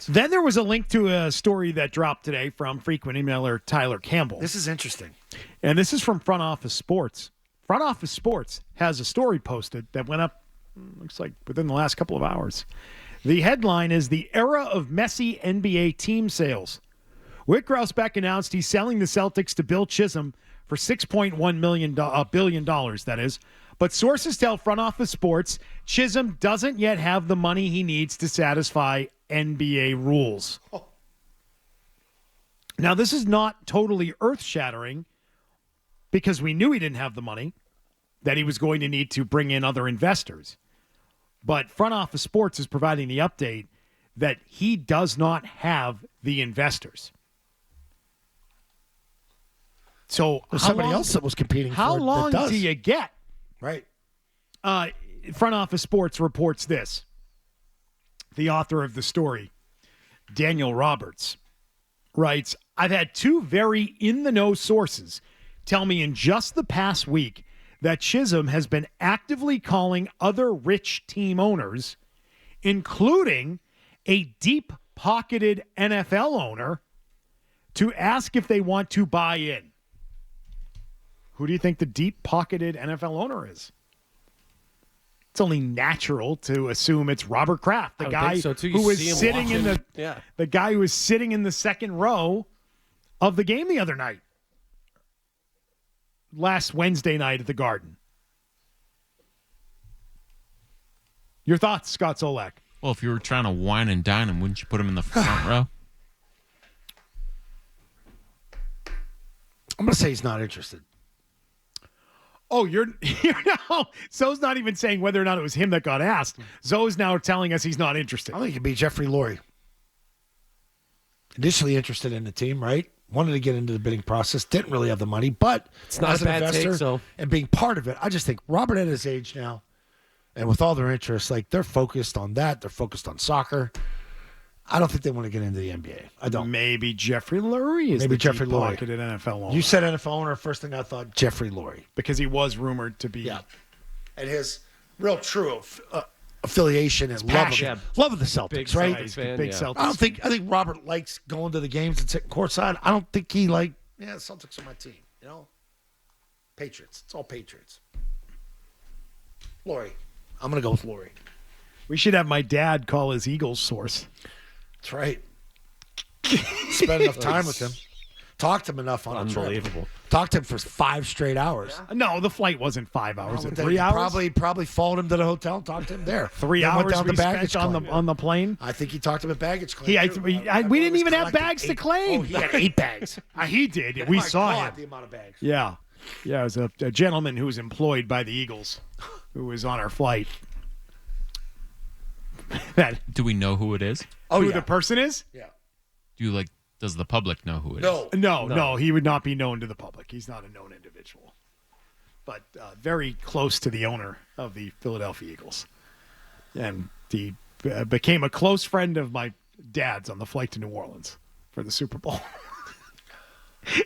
Then there was a link to a story that dropped today from frequent emailer Tyler Campbell. This is interesting. And this is from Front Office Sports. Front Office Sports has a story posted that went up, looks like, within the last couple of hours. The headline is "The Era of Messy NBA Team Sales." Whit Grousbeck announced he's selling the Celtics to Bill Chisholm for $6.1 billion, that is. But sources tell Front Office Sports Chisholm doesn't yet have the money he needs to satisfy NBA rules. Oh. Now, this is not totally earth-shattering because we knew he didn't have the money, that he was going to need to bring in other investors. But Front Office Sports is providing the update that he does not have the investors. So there's somebody else that was competing how for it. How long do you get? Right. Front Office Sports reports this. The author of the story, Daniel Roberts, writes, "I've had two very in-the-know sources tell me in just the past week that Chisholm has been actively calling other rich team owners, including a deep-pocketed NFL owner, to ask if they want to buy in." Who do you think the deep-pocketed NFL owner is? It's only natural to assume it's Robert Kraft, the guy who was sitting in the guy who was sitting in the second row of the game the other night, last Wednesday night at the Garden. Your thoughts, Scott Zolak? Well, if you were trying to wine and dine him, wouldn't you put him in the front row? I'm going to say he's not interested. Oh, you're now. Zoe's not even saying whether or not it was him that got asked. Zoe's now telling us he's not interested. I think it could be Jeffrey Lurie. Initially interested in the team, right? Wanted to get into the bidding process. Didn't really have the money, but it's not as a an bad investor take, so. And being part of it, I just think Robert at his age now, and with all their interests, like they're focused on that. They're focused on soccer. I don't think they want to get into the NBA. I don't. Maybe Jeffrey Lurie is Jeffrey pocketed NFL owner. You said NFL owner. First thing I thought, Jeffrey Lurie. Because he was rumored to be. Yeah. And his real true affiliation and love of the Celtics, big right? Celtics fan, big Celtics. I think Robert likes going to the games and sitting courtside. I don't think he the Celtics are my team. You know? Patriots. It's all Patriots. Lurie. I'm going to go with Lurie. We should have my dad call his Eagles source. That's right. Spend enough time with him. Talked to him enough on Unbelievable. a trip. Talked to him for 5 straight hours. Yeah. No, the flight wasn't 5 hours. 3 hours? Probably followed him to the hotel and talked to him there. 3 then hours went down we the baggage spent on the plane. I think he talked to him at baggage claim. We didn't even have bags to claim. Oh, he had 8 bags. He did. We saw him. The amount of bags. Yeah. Yeah, it was a gentleman who was employed by the Eagles who was on our flight. Do we know who it is? Who the person is? Yeah. Does the public know who it is? No, he would not be known to the public. He's not a known individual. But very close to the owner of the Philadelphia Eagles. And he became a close friend of my dad's on the flight to New Orleans for the Super Bowl.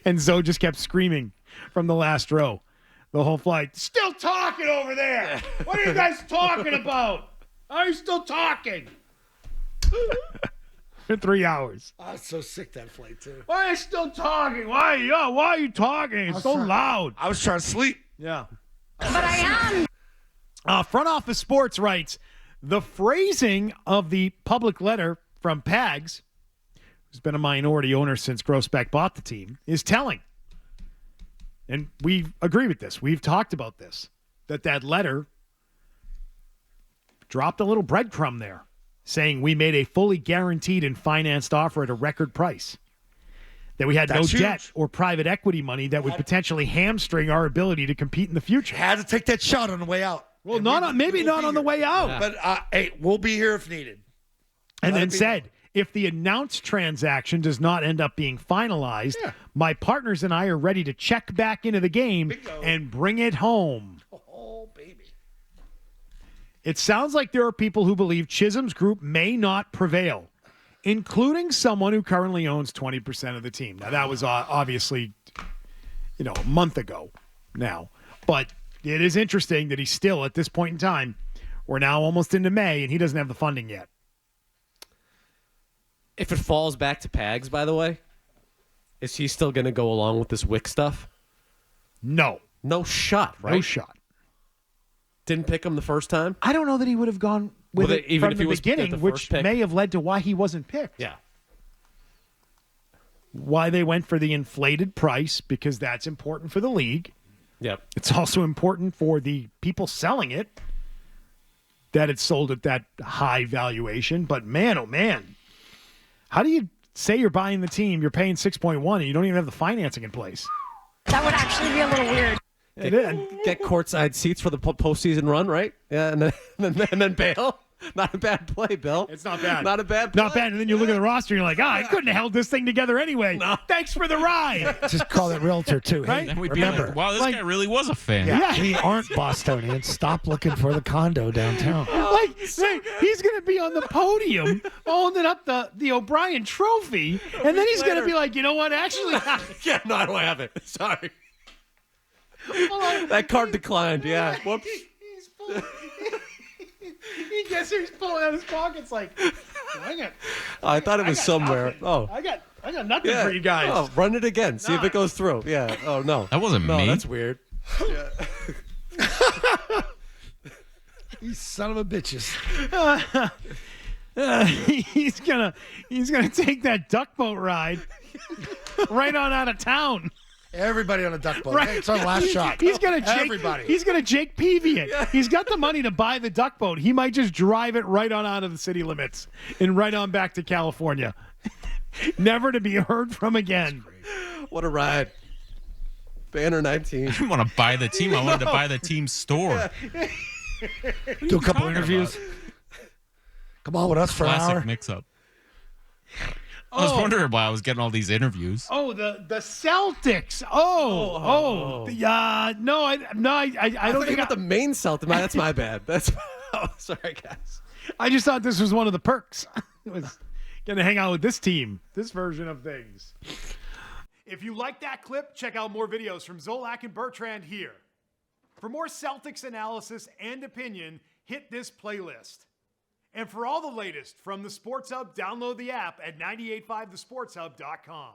And Zoe just kept screaming from the last row the whole flight, "Still talking over there! What are you guys talking about? Are you still talking?" For 3 hours. I was so sick that flight, too. Why are you still talking? Why are you talking? It's so loud. I was trying to sleep. Yeah. But I am. Front Office Sports writes, the phrasing of the public letter from Pags, who's been a minority owner since Grousbeck bought the team, is telling. And we agree with this. We've talked about this, that letter dropped a little breadcrumb there, saying we made a fully guaranteed and financed offer at a record price, that we had no debt or private equity money that would potentially hamstring our ability to compete in the future. Had to take that shot on the way out. Well, maybe not on the way out. Yeah. But, hey, we'll be here if needed. And then said, if the announced transaction does not end up being finalized, my partners and I are ready to check back into the game and bring it home. Oh, baby. It sounds like there are people who believe Chisholm's group may not prevail, including someone who currently owns 20% of the team. Now, that was obviously, a month ago now. But it is interesting that he's still, at this point in time, we're now almost into May, and he doesn't have the funding yet. If it falls back to Pags, by the way, is he still going to go along with this Wick stuff? No. No shot, right? No shot. Didn't pick him the first time? I don't know that he would have gone with Well, it even from if he the was beginning, the which first pick. may have led to why he wasn't picked. Yeah. Why they went for the inflated price, because that's important for the league. Yep. It's also important for the people selling it that it's sold at that high valuation. But man, oh man, how do you say you're buying the team, you're paying 6.1, and you don't even have the financing in place? That would actually be a little weird. Get courtside seats for the postseason run, right? Yeah, and then bail. Not a bad play, Bill. It's not bad. Not a bad play. Not bad. And then you look at the roster and you're like, I couldn't have held this thing together anyway. No. Thanks for the ride. Just call it realtor too. Right? Then we'd Remember, be like, wow, this like- guy really was a fan. yeah, we aren't Bostonians. Stop looking for the condo downtown. Like, he's going to be on the podium holding up the O'Brien trophy, and then he's going to be like, you know what, actually, Yeah, no, I don't have it. Sorry. That card declined. Yeah. Whoops. he's pulling, he gets here, he's pulling out his pockets like, I thought it was somewhere. nothing. Oh. I got nothing Yeah. for you guys. Oh, run it again. See if No. it goes through. Yeah. Oh, no. That wasn't No, me. that's weird. You son of a bitches. He's gonna take that duck boat ride right on out of town. Everybody on a duck boat. Right. Hey, it's our last shot. He's gonna Jake, Everybody. He's gonna Jake Peavy it. He's got the money to buy the duck boat. He might just drive it right on out of the city limits and right on back to California, never to be heard from again. What a ride. Banner 19. I didn't want to buy the team. I wanted to buy the team store. Do a couple talking interviews. Come on with us for an hour. Classic mix-up. I was wondering why I was getting all these interviews. Oh, the Celtics. Yeah. No, I don't think about the main Celtic. That's my bad. That's sorry, guys. I just thought this was one of the perks. It was going to hang out with this team, this version of things. If you like that clip, check out more videos from Zolak and Bertrand here. For more Celtics analysis and opinion, hit this playlist. And for all the latest from the Sports Hub, download the app at 985thesportshub.com.